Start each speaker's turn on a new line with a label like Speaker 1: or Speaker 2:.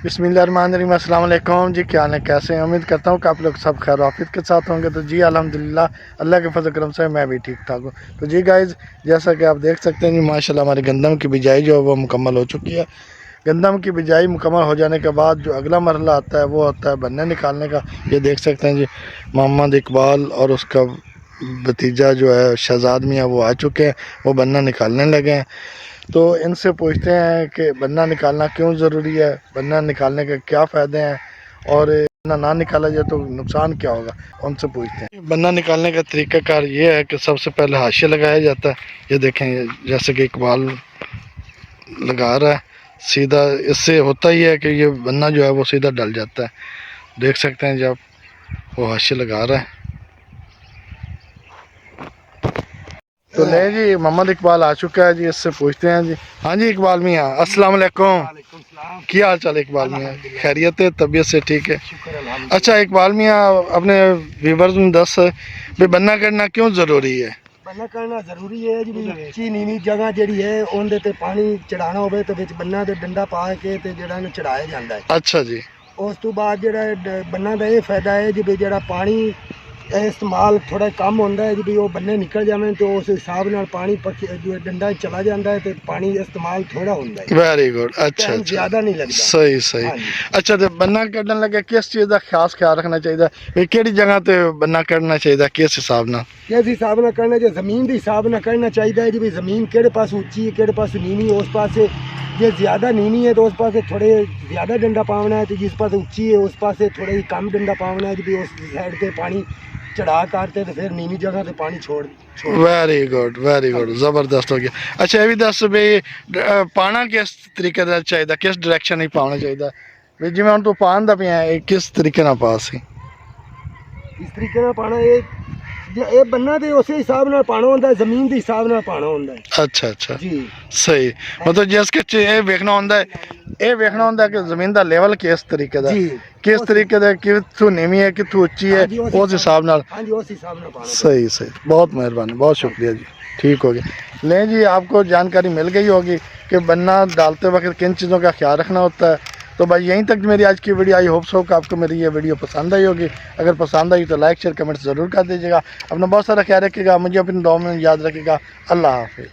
Speaker 1: बिस्मिल्लाहिर्रहमानिर्रहीम, अस्सलाम वालेकुम जी। क्या हाल है, कैसे हैं? उम्मीद करता हूँ कि आप लोग सब खैर आफियत के साथ होंगे। तो जी अल्हम्दुलिल्लाह, अल्लाह के फजल करम से मैं भी ठीक ठाक हूँ। तो जी गाइज़, जैसा कि आप देख सकते हैं जी, माशाल्लाह हमारी गंदम की बिजाई जो है वो मुकम्मल हो चुकी है। गंदम की बिजाई मुकम्मल हो जाने के बाद जो अगला मरहला आता है वो होता है बन्ने निकालने का। ये देख सकते हैं जी, मोहम्मद इकबाल और उसका भतीजा जो है शहजाद मियाँ वो आ चुके हैं, वो बन्ना निकालने लगे हैं। तो इनसे पूछते हैं कि बन्ना निकालना क्यों ज़रूरी है, बन्ना निकालने के क्या फ़ायदे हैं और बन्ना ना निकाला जाए तो नुकसान क्या होगा, उनसे पूछते हैं। बन्ना निकालने का तरीक़ाकार ये है कि सबसे पहले हाशिया लगाया जाता है। ये देखें, जैसे कि इकबाल लगा रहा है सीधा, इससे होता ही है कि ये बन्ना जो है वो सीधा डल जाता है। देख सकते हैं जब वो हाशिया लगा रहा है। तो ले जी, मोहम्मद इकबाल आ चुका है जी, इससे पूछते हैं जी। हाँ जी इकबाल मियाँ, अस्सलाम वालेकुम। क्या हाल चाल इकबाल मियाँ? खैरियत है, तबीयत से ठीक है? अच्छा इकबाल मियाँ, अपने व्यूवर्स में दस भी बन्ना करना क्यों ज़रूरी है?
Speaker 2: बन्ना करना जरूरी है जी। उच्ची नीवी जगह जी है उनके ते पानी चढ़ाना होवे तो विच बन्ना ते डंडा पा के ते जेड़ा नु चढ़ाया जाता है।
Speaker 1: अच्छा जी।
Speaker 2: उस तो बाद जेड़ा बन्ना का ये फायदा है जी, जेड़ा पानी इस्तेमाल थोड़ा कम होता है जी, भी वो बन्ने निकल जाए तो उस हिसाब नाल पानी जो डंडा चला जाता है तो पानी इस्तेमाल थोड़ा होता है।
Speaker 1: वेरी गुड, अच्छा अच्छा,
Speaker 2: ज़्यादा नहीं लगता।
Speaker 1: सही सही। अच्छा, तो बन्ना कढ़न लगे किस चीज़ का खास ख्याल रखना चाहिए भी, केड़ी जगह ते बन्ना कढ़ना चाहिए, किस हिसाब नाल?
Speaker 2: किस हिसाब नाल करना चाहिए? जमीन के हिसाब नाल करना चाहिए है जी, भी जमीन केड़े पास उच्ची है केड़े पास नीवी, उस पास जे ज़्यादा नीवी है तो उस पास थोड़े ज़्यादा डंडा पावना है, तो जिस पास उच्ची है उस पास थोड़ा ही कम डंडा पावना है जी, भी उस साइड पे पानी चढ़ा करते तो फिर नीवी जगह से पानी छोड़।
Speaker 1: वेरी गुड, वेरी गुड, ज़बरदस्त हो गया। अच्छा ये भी दस भी पाना किस तरीके का चाहिए, किस डायरेक्शन में पाना चाहिए भी, जिवें हुण तू पान दा पिया किस तरीके नाल पा सी?
Speaker 2: इस तरीके नाल पाना ये बन्ना ते उस हिसाब नाल पाना होंदा है, जमीन के हिसाब नाल पाना होंदा है।
Speaker 1: अच्छा अच्छा
Speaker 2: जी
Speaker 1: सही, मतलब जिस के ये वेखना होंदा है, ये वेखना होंदा है कि जमीन का लेवल किस तरीके दा, किस तरीके दा, कित्थों नीवी है कित्थों उच्ची है, उस हिसाब नाल।
Speaker 2: हाँ जी, उस हिसाब नाल पाना।
Speaker 1: सही सही, बहुत मेहरबानी, बहुत शुक्रिया जी, ठीक हो गया। लें जी, आपको जानकारी मिल गई होगी कि बन्ना डालते वक्त किन चीज़ों का ख्याल रखना होता है। तो भाई यहीं तक मेरी आज की वीडियो आई। होप सो कि आपको मेरी ये वीडियो पसंद आई होगी। अगर पसंद आई तो लाइक शेयर कमेंट ज़रूर कर दीजिएगा। अपना बहुत सारा ख्याल रखिएगा, मुझे अपनी दुआ में याद रखिएगा। अल्लाह हाफिज़।